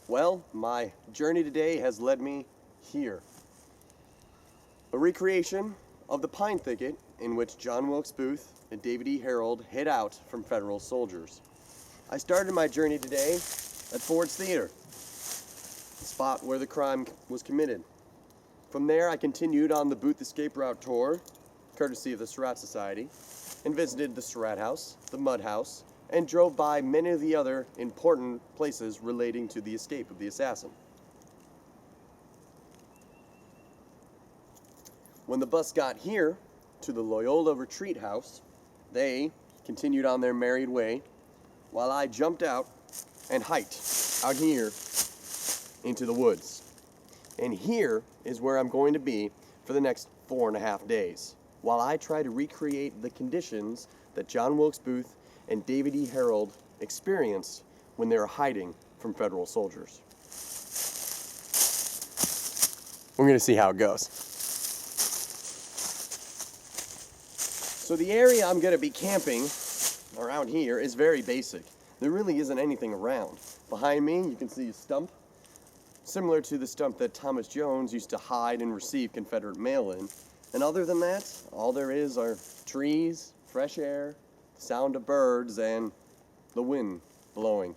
Well, my journey today has led me here. A recreation of the pine thicket in which John Wilkes Booth and David E. Harold hid out from federal soldiers. I started my journey today at Ford's Theater, the spot where the crime was committed. From there, I continued on the Booth Escape Route tour, courtesy of the Surratt Society, and visited the Surratt House, the Mud House, and drove by many of the other important places relating to the escape of the assassin. When the bus got here to the Loyola Retreat House, they continued on their merry way while I jumped out and hiked out here into the woods. And here is where I'm going to be for the next 4.5 days, while I try to recreate the conditions that John Wilkes Booth and David E. Harold experienced when they were hiding from federal soldiers. We're going to see how it goes. So the area I'm going to be camping around here is very basic. There really isn't anything around. Behind me, you can see a stump, similar to the stump that Thomas Jones used to hide and receive Confederate mail in. And other than that, all there is are trees, fresh air, the sound of birds, and the wind blowing.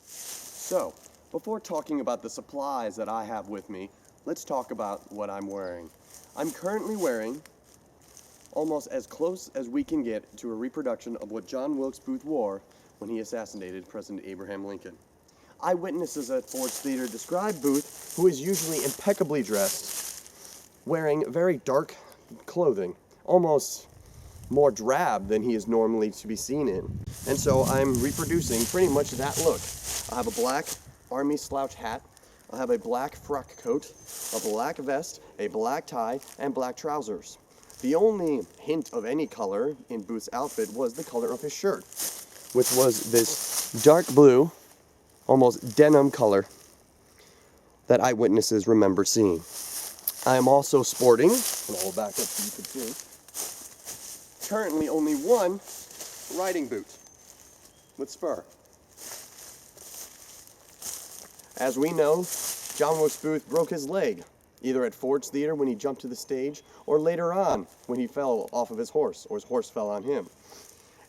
So, before talking about the supplies that I have with me, let's talk about what I'm wearing. I'm currently wearing almost as close as we can get to a reproduction of what John Wilkes Booth wore when he assassinated President Abraham Lincoln. Eyewitnesses at Ford's Theater describe Booth, who is usually impeccably dressed, wearing very dark clothing, almost more drab than he is normally to be seen in. And so I'm reproducing pretty much that look. I have a black army slouch hat, I have a black frock coat, a black vest, a black tie, and black trousers. The only hint of any color in Booth's outfit was the color of his shirt, which was this dark blue, almost denim color that eyewitnesses remember seeing. I am also sporting, and I'll back up so you can see, currently only one riding boot with spur. As we know, John Wilkes Booth broke his leg, either at Ford's Theater when he jumped to the stage, or later on when he fell off of his horse, or his horse fell on him.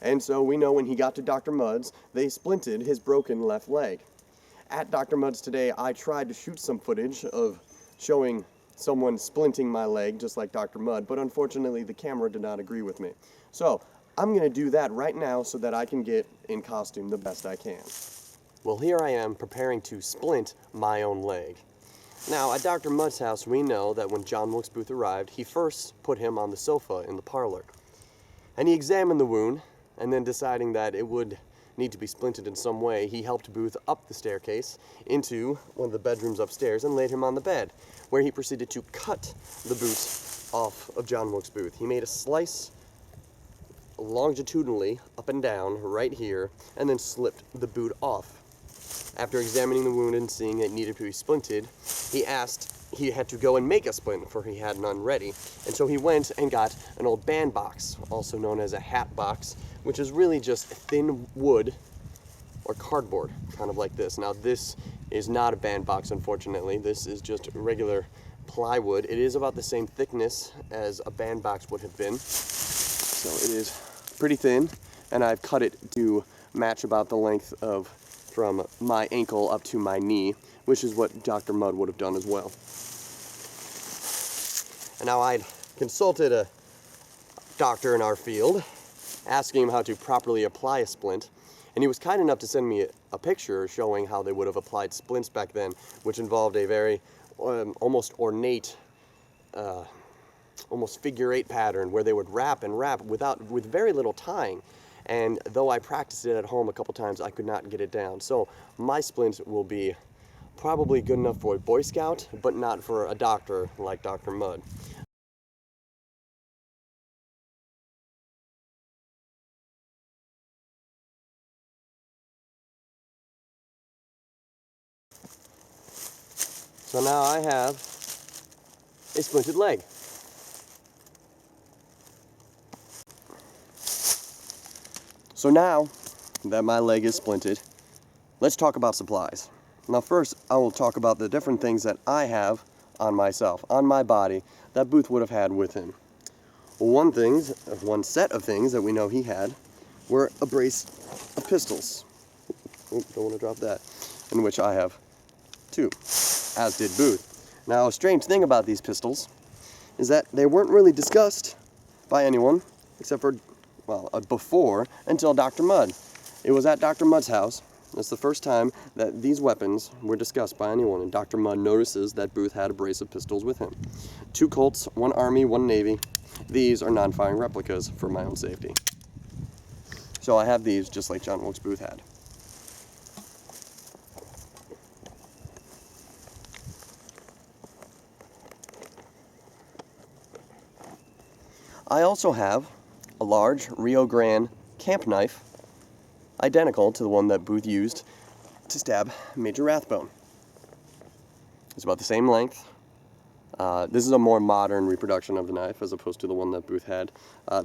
And so we know when he got to Dr. Mudd's, they splinted his broken left leg. At Dr. Mudd's today, I tried to shoot some footage of showing someone splinting my leg, just like Dr. Mudd, but unfortunately the camera did not agree with me. So I'm going to do that right now so that I can get in costume the best I can. Well, here I am preparing to splint my own leg. Now, at Dr. Mudd's house, we know that when John Wilkes Booth arrived, he first put him on the sofa in the parlor. And he examined the wound, and then deciding that it would need to be splinted in some way, he helped Booth up the staircase into one of the bedrooms upstairs and laid him on the bed, where he proceeded to cut the boot off of John Wilkes Booth. He made a slice longitudinally up and down right here, and then slipped the boot off. After examining the wound and seeing it needed to be splinted, he had to go and make a splint, for he had none ready. And so he went and got an old bandbox, also known as a hat box, which is really just thin wood or cardboard, kind of like this. Now, this is not a bandbox, unfortunately. This is just regular plywood. It is about the same thickness as a bandbox would have been. So it is pretty thin, and I've cut it to match about the length of from my ankle up to my knee, which is what Dr. Mudd would have done as well. And now I'd consulted a doctor in our field, asking him how to properly apply a splint, and he was kind enough to send me a picture showing how they would have applied splints back then, which involved a very almost ornate, almost figure-8 pattern where they would wrap and wrap with very little tying. And though I practiced it at home a couple times, I could not get it down. So my splint will be probably good enough for a Boy Scout, but not for a doctor like Dr. Mudd. So now I have a splinted leg. So now that my leg is splinted, let's talk about supplies. Now first, I will talk about the different things that I have on myself, on my body, that Booth would have had with him. One set of things that we know he had were a brace of pistols. Don't want to drop that. In which I have two, as did Booth. Now, a strange thing about these pistols is that they weren't really discussed by anyone, except for, well, before, until Dr. Mudd. It was at Dr. Mudd's house. That's the first time that these weapons were discussed by anyone, and Dr. Mudd notices that Booth had a brace of pistols with him. 2 Colts, 1 Army, 1 Navy. These are non-firing replicas for my own safety. So I have these just like John Wilkes Booth had. I also have a large Rio Grande camp knife, identical to the one that Booth used to stab Major Rathbone. It's about the same length. This is a more modern reproduction of the knife as opposed to the one that Booth had.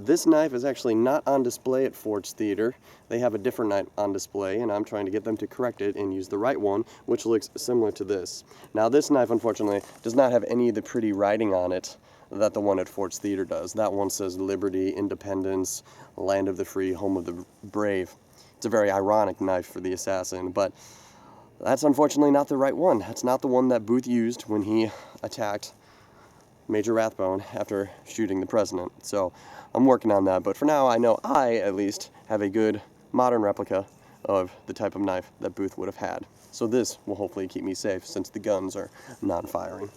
This knife is actually not on display at Ford's Theater. They have a different knife on display, and I'm trying to get them to correct it and use the right one, which looks similar to this. Now, this knife, unfortunately, does not have any of the pretty writing on it that the one at Ford's Theater does. That one says Liberty, Independence, Land of the Free, Home of the Brave. It's a very ironic knife for the assassin, but that's unfortunately not the right one. That's not the one that Booth used when he attacked Major Rathbone after shooting the president. So I'm working on that, but for now I know I, at least, have a good modern replica of the type of knife that Booth would have had. So this will hopefully keep me safe since the guns are non-firing.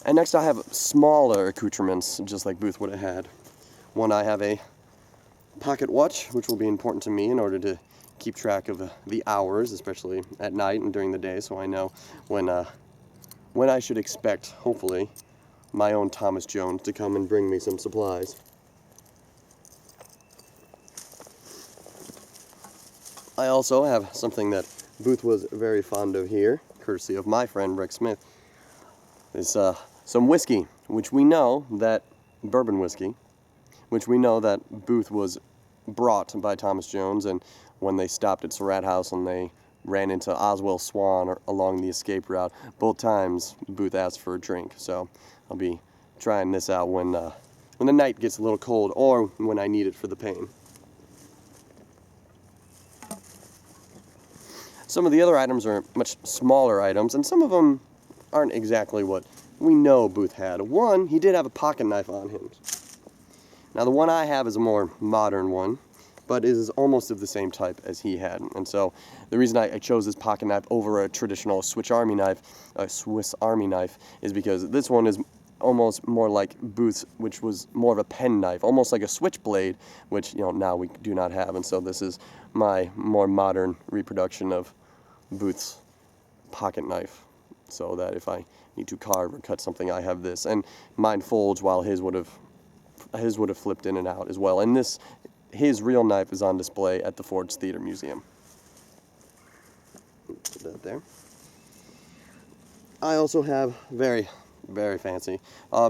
And next I have smaller accoutrements, just like Booth would have had. One, I have a pocket watch, which will be important to me in order to keep track of the hours, especially at night and during the day, so I know when I should expect, hopefully, my own Thomas Jones to come and bring me some supplies. I also have something that Booth was very fond of here, courtesy of my friend Rick Smith. It's some whiskey, which we know that, bourbon whiskey, which we know that Booth was brought by Thomas Jones, and when they stopped at Surratt House and they ran into Oswell Swan along the escape route, both times Booth asked for a drink. So I'll be trying this out when the night gets a little cold or when I need it for the pain. Some of the other items are much smaller items, and some of them aren't exactly what we know Booth had. One, he did have a pocket knife on him. Now the one I have is a more modern one, but is almost of the same type as he had. And so the reason I chose this pocket knife over a traditional Swiss Army knife, is because this one is almost more like Booth's, which was more of a pen knife, almost like a switchblade, which now we do not have. And so this is my more modern reproduction of Booth's pocket knife, so that if I need to carve or cut something, I have this. And mine folds, while his would have flipped in and out as well. And his real knife is on display at the Ford's Theater Museum. Put that there. I also have very, very fancy. I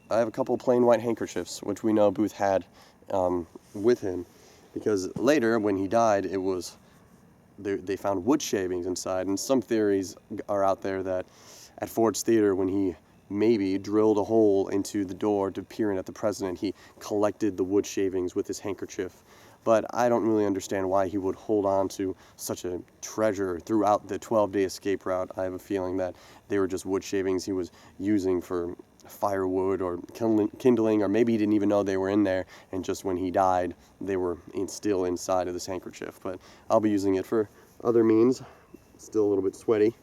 have a couple plain white handkerchiefs, which we know Booth had with him, because later when he died, they found wood shavings inside, and some theories are out there that at Ford's Theater, when he maybe drilled a hole into the door to peer in at the president, he collected the wood shavings with his handkerchief. But I don't really understand why he would hold on to such a treasure throughout the 12-day escape route. I have a feeling that they were just wood shavings he was using for firewood or kindling, or maybe he didn't even know they were in there, and just when he died, they were still inside of this handkerchief. But I'll be using it for other means. Still a little bit sweaty.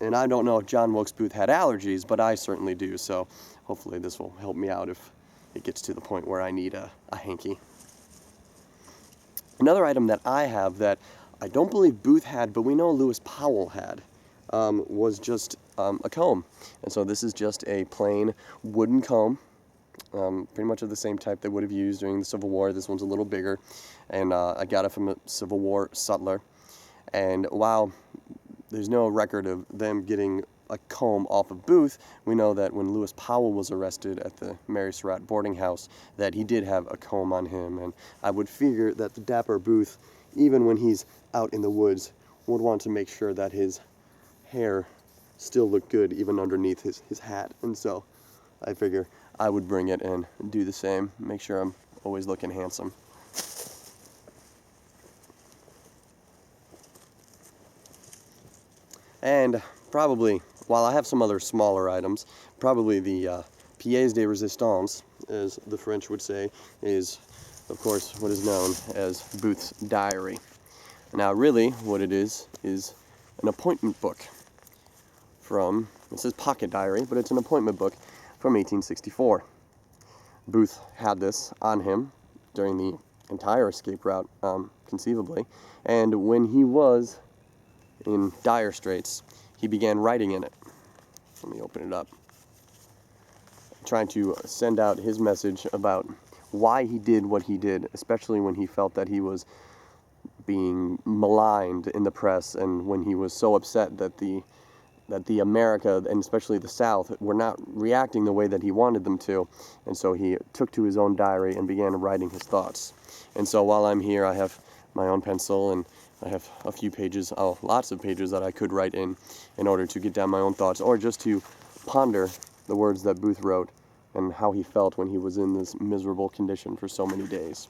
And I don't know if John Wilkes Booth had allergies, but I certainly do, so hopefully this will help me out if it gets to the point where I need a hanky. Another item that I have that I don't believe Booth had, but we know Lewis Powell had, was just a comb. And so this is just a plain wooden comb, pretty much of the same type they would have used during the Civil War. This one's a little bigger, and I got it from a Civil War sutler. And while there's no record of them getting a comb off of Booth. We know that when Lewis Powell was arrested at the Mary Surratt boarding house, that he did have a comb on him, and I would figure that the dapper Booth, even when he's out in the woods, would want to make sure that his hair still looked good even underneath his hat. And so I figure I would bring it and do the same, make sure I'm always looking handsome. And probably, while I have some other smaller items, probably the pièce de résistance, as the French would say, is, of course, what is known as Booth's diary. Now, really, what it is an appointment book from, it says pocket diary, but it's an appointment book from 1864. Booth had this on him during the entire escape route, conceivably, and when he was in dire straits, he began writing in it. Let me open it up. Trying to send out his message about why he did what he did, especially when he felt that he was being maligned in the press, and when he was so upset that the America, and especially the South, were not reacting the way that he wanted them to. And so he took to his own diary and began writing his thoughts. And so while I'm here, I have my own pencil, and I have a few pages, lots of pages that I could write in order to get down my own thoughts, or just to ponder the words that Booth wrote and how he felt when he was in this miserable condition for so many days.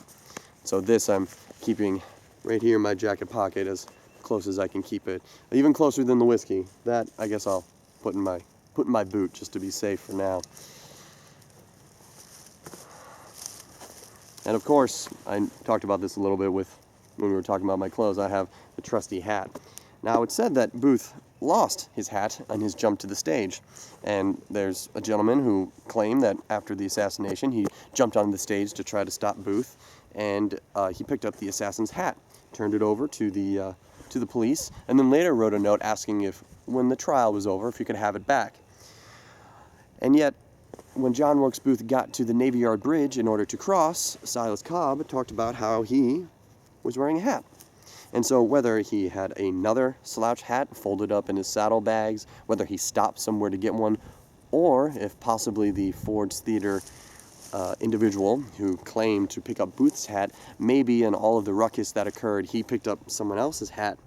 So this I'm keeping right here in my jacket pocket, as close as I can keep it. Even closer than the whiskey. That, I guess, I'll put in my boot just to be safe for now. And of course, I talked about this a little bit when we were talking about my clothes. I have the trusty hat. Now, it's said that Booth lost his hat on his jump to the stage. And there's a gentleman who claimed that after the assassination, he jumped on the stage to try to stop Booth, and he picked up the assassin's hat, turned it over to the police, and then later wrote a note asking if, when the trial was over, if he could have it back. And yet, when John Wilkes Booth got to the Navy Yard Bridge in order to cross, Silas Cobb talked about how he was wearing a hat. And so whether he had another slouch hat folded up in his saddlebags, whether he stopped somewhere to get one, or if possibly the Ford's Theater individual who claimed to pick up Booth's hat, maybe in all of the ruckus that occurred, he picked up someone else's hat,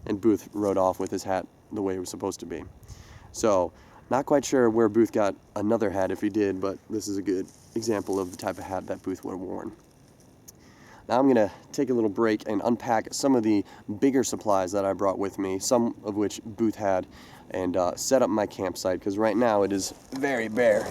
and Booth rode off with his hat the way it was supposed to be. So, not quite sure where Booth got another hat if he did, but this is a good example of the type of hat that Booth would have worn. Now I'm going to take a little break and unpack some of the bigger supplies that I brought with me, some of which Booth had, and set up my campsite, because right now it is very bare.